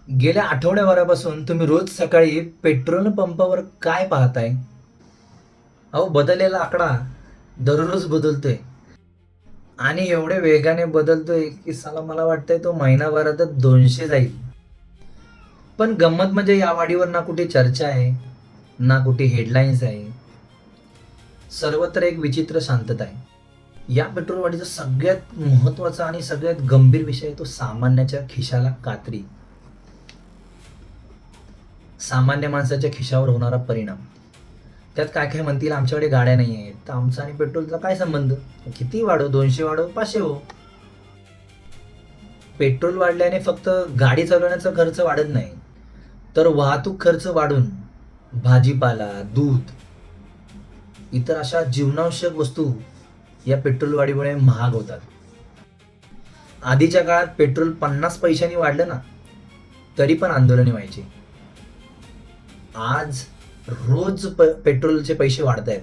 गेल्या आठवड्याभरापासून तुम्ही रोज सकाळी पेट्रोल पंपावर काय पाहताय? अहो, बदललेला आकडा दररोज बदलतोय आणि एवढे वेगाने बदलतोय की साला मला वाटतंय तो महिनाभरातच 200 जाईल. पण गंमत म्हणजे या वाढीवर ना कुठे चर्चा आहे, ना कुठे हेडलाईन्स आहे. सर्वत्र एक विचित्र शांतता आहे. या पेट्रोल वाढीचा सगळ्यात महत्त्वाचा आणि सगळ्यात गंभीर विषय आहे तो सामान्याच्या खिशाला कात्री. सामान्य माणसाच्या खिशावर होणारा परिणाम. त्यात काय काय म्हणतील आमच्याकडे गाड्या नाही आहेत, तर आमचा आणि पेट्रोलचा काय संबंध? किती वाढव, 200 वाढव, 500 हो. पेट्रोल वाढल्याने फक्त गाडी चालवण्याचा खर्च वाढत नाही, तर वाहतूक खर्च वाढून भाजीपाला, दूध, इतर अशा जीवनावश्यक वस्तू या पेट्रोल वाढीमुळे महाग होतात. आधीच्या काळात पेट्रोल 50 पैशांनी वाढलं ना, तरी पण आंदोलने व्हायची. आज रोज पेट्रोलचे पैसे वाढत आहेत,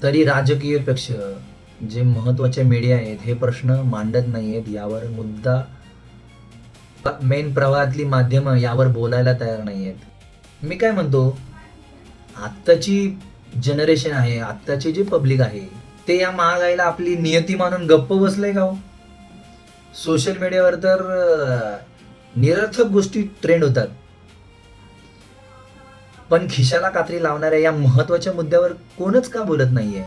तरी राजकीय पक्ष, जे महत्वाचे मीडिया आहेत, हे प्रश्न मांडत नाही आहेत. यावर मुद्दा मेन प्रवाहातली माध्यमं यावर बोलायला तयार नाही आहेत. मी काय म्हणतो, आत्ताची जनरेशन आहे, आत्ताची जी पब्लिक आहे, ते या महागाईला आपली नियती मानून गप्प बसलंय का हो? सोशल मीडियावर तर निरर्थक गोष्टी ट्रेंड होतात, पण खिशाला कात्री लावणाऱ्या या महत्वाच्या मुद्द्यावर कोणच का बोलत नाहीये?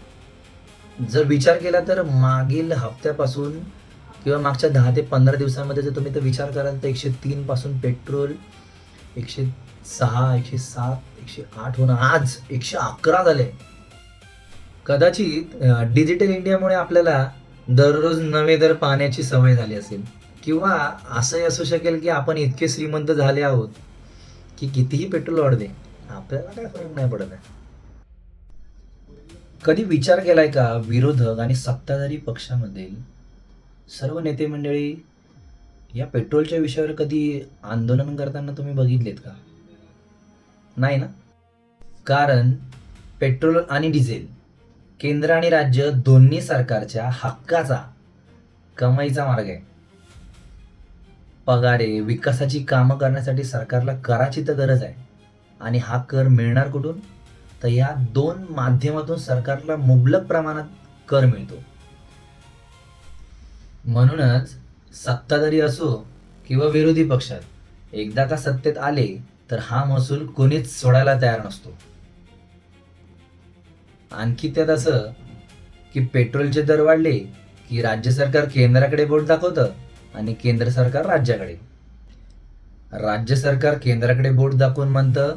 जर विचार केला तर मागील हफ्त्यापासून किंवा मागच्या 10 ते 15 दिवसांमध्ये जर तुम्ही तर विचार कराल तर 103 पासून पेट्रोल 106, 107, 108 होऊन आज 111 झाले. कदाचित डिजिटल इंडियामुळे आपल्याला दररोज नवे दर पाहण्याची सवय झाली असेल, किंवा असंही असू शकेल की आपण इतके श्रीमंत झाले आहोत की कितीही पेट्रोल वाढते आपल्याला काय फरक नाही पडत आहे. कधी विचार केलाय का, विरोधक आणि सत्ताधारी पक्षामधील सर्व नेते मंडळी या पेट्रोलच्या विषयावर कधी आंदोलन करताना तुम्ही बघितलेत का? नाही ना. कारण पेट्रोल आणि डिझेल केंद्र आणि राज्य दोन्ही सरकारच्या हक्काचा, कमाईचा मार्ग आहे. पगारे, विकासाची कामं करण्यासाठी सरकारला कराची तर गरज आहे, आणि हा कर मिळणार कुठून? तर या दोन माध्यमातून सरकारला मुबलक प्रमाणात कर मिळतो. म्हणूनच सत्ताधारी असो किंवा विरोधी पक्षात एकदा का सत्तेत आले तर हा महसूल कोणीच सोडायला तयार नसतो. आणखी त्यात असं की पेट्रोलचे दर वाढले की राज्य सरकार केंद्राकडे बोट दाखवतं आणि केंद्र सरकार राज्याकडे. राज्य सरकार केंद्राकडे बोट दाखवून म्हणतं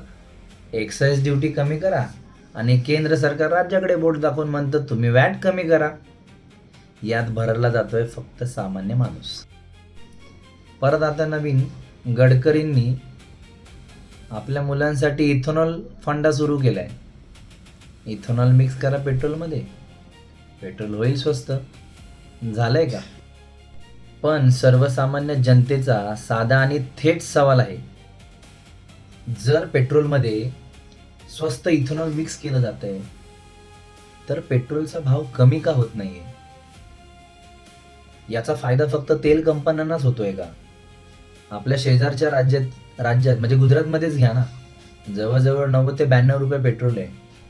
एक्साईज ड्युटी कमी करा, आणि केंद्र सरकार राज्याकडे बोट दाखवून म्हणतं तुम्ही वॅट कमी करा. यात भरला जातोय फक्त सामान्य माणूस. परत आता नवीन गडकरींनी आपल्या मुलांसाठी इथेनॉल फंडा सुरू केलाय. इथेनॉल मिक्स करा पेट्रोलमध्ये, पेट्रोल होईल स्वस्त. झालंय का? पण सर्वसामान्य जनतेचा साधा आणि थेट सवाल आहे, जर पेट्रोलमध्ये स्वस्त इथेनॉल मिक्स केलं जातंय तर पेट्रोलचा भाव कमी का होत नाहीये? याचा फायदा फक्त तेल कंपन्यांनाच होतोय का? आपल्या शेजारच्या राज्यात म्हणजे गुजरातमध्येच घ्या ना, जवळजवळ 90 ते 92 रुपये पेट्रोल आहे,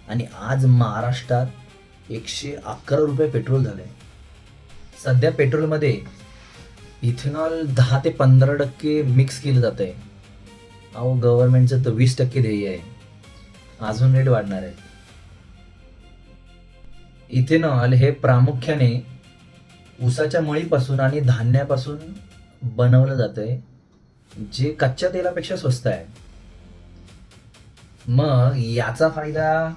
आणि आज महाराष्ट्रात 111 रुपये पेट्रोल झालंय. सध्या पेट्रोलमध्ये इथेनॉल 10 ते 15% मिक्स केलं जात आहे. अहो, गव्हर्नमेंटचं तर 20% ध्येय आहे, अजून रेट वाढणार आहे. इथेनॉल हे प्रामुख्याने ऊसाच्या मळीपासून आणि धान्यापासून बनवलं जातंय, जे कच्च्या तेलापेक्षा स्वस्त आहे. मग याचा फायदा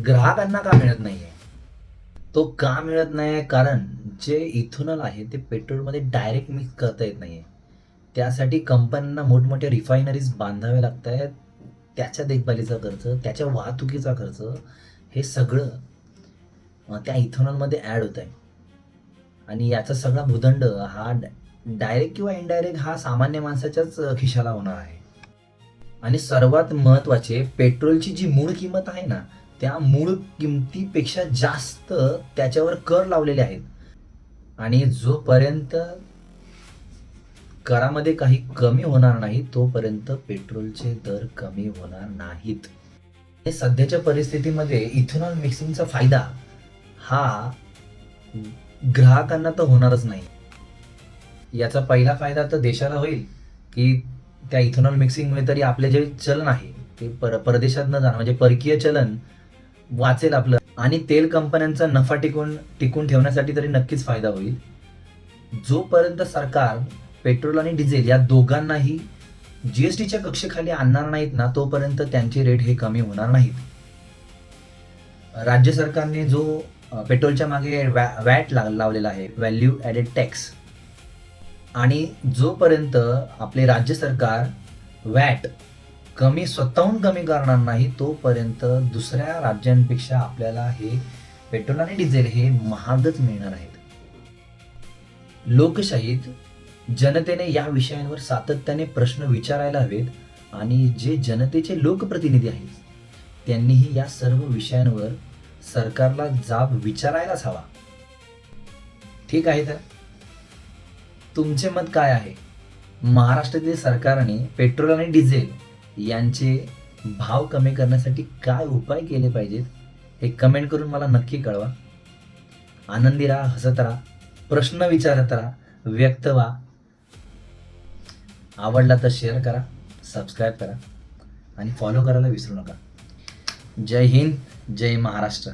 ग्राहकांना का मिळत नाहीये? तो का मिळत नाही? कारण जे इथेनॉल आहे ते पेट्रोलमध्ये डायरेक्ट मिक्स करता येत नाहीये. त्यासाठी कंपन्यांना मोठमोठ्या रिफायनरीज बांधाव्या लागत आहेत. त्याच्या देखभालीचा खर्च, त्याच्या वाहतुकीचा खर्च, हे सगळं त्या इथेनॉलमध्ये ॲड होत आहे. आणि याचा सगळा भूदंड हा डायरेक्ट किंवा इनडायरेक्ट हा सामान्य माणसाच्याच खिशाला होणार आहे. आणि सर्वात महत्त्वाचे, पेट्रोलची जी मूळ किंमत आहे ना, त्या मूळ किमतीपेक्षा जास्त त्याच्यावर कर लावलेले आहेत. आणि जोपर्यंत करामध्ये काही कमी होणार नाही तोपर्यंत पेट्रोलचे दर कमी होणार नाहीत. हे सध्याच्या परिस्थितीमध्ये इथेनॉल मिक्सिंगचा फायदा हा ग्राहकांना तर होणारच नाही. याचा पहिला फायदा तर देशाला होईल की त्या इथेनॉल मिक्सिंगमुळे तरी आपले जे चलन आहे ते परदेशात न जाणं म्हणजे परकीय चलन वाचेल आपलं, आणि तेल कंपन्यांचा नफा टिकून ठेवण्यासाठी तरी नक्कीच फायदा होईल. जोपर्यंत सरकार पेट्रोल आणि डिझेल या दोघांनाही जीएसटीच्या कक्षेखाली आणणार नाहीत ना तोपर्यंत त्यांचे रेट हे कमी होणार नाहीत. राज्य सरकारने जो पेट्रोलच्या मागे वॅट लावलेला आहे, व्हॅल्यू ॲडेड टॅक्स, आणि जोपर्यंत आपले राज्य सरकार वॅट स्वतःहून कमी करणार नाही तोपर्यंत दुसऱ्या राज्यांपेक्षा आपल्याला हे पेट्रोल आणि डिझेल हे महागच मिळणार आहेत. लोकशाहीत जनतेने या विषयांवर सातत्याने प्रश्न विचारायला हवेत, आणि जे जनतेचे लोकप्रतिनिधी आहेत त्यांनीही या सर्व विषयांवर सरकारला जाब विचारायलाच हवा. ठीक आहे, तर तुमचे मत काय आहे? महाराष्ट्रातील सरकारने पेट्रोल आणि डिझेल यांचे भाव कमी करण्यासाठी काय उपाय केले पाहिजेत हे कमेंट करून मला नक्की कळवा. आनंदी राहा, हसत राहा, प्रश्न विचारत राहा, व्यक्त व्हा. आवडला तर शेअर करा, सबस्क्राईब करा आणि फॉलो करायला विसरू नका. जय हिंद, जय महाराष्ट्र.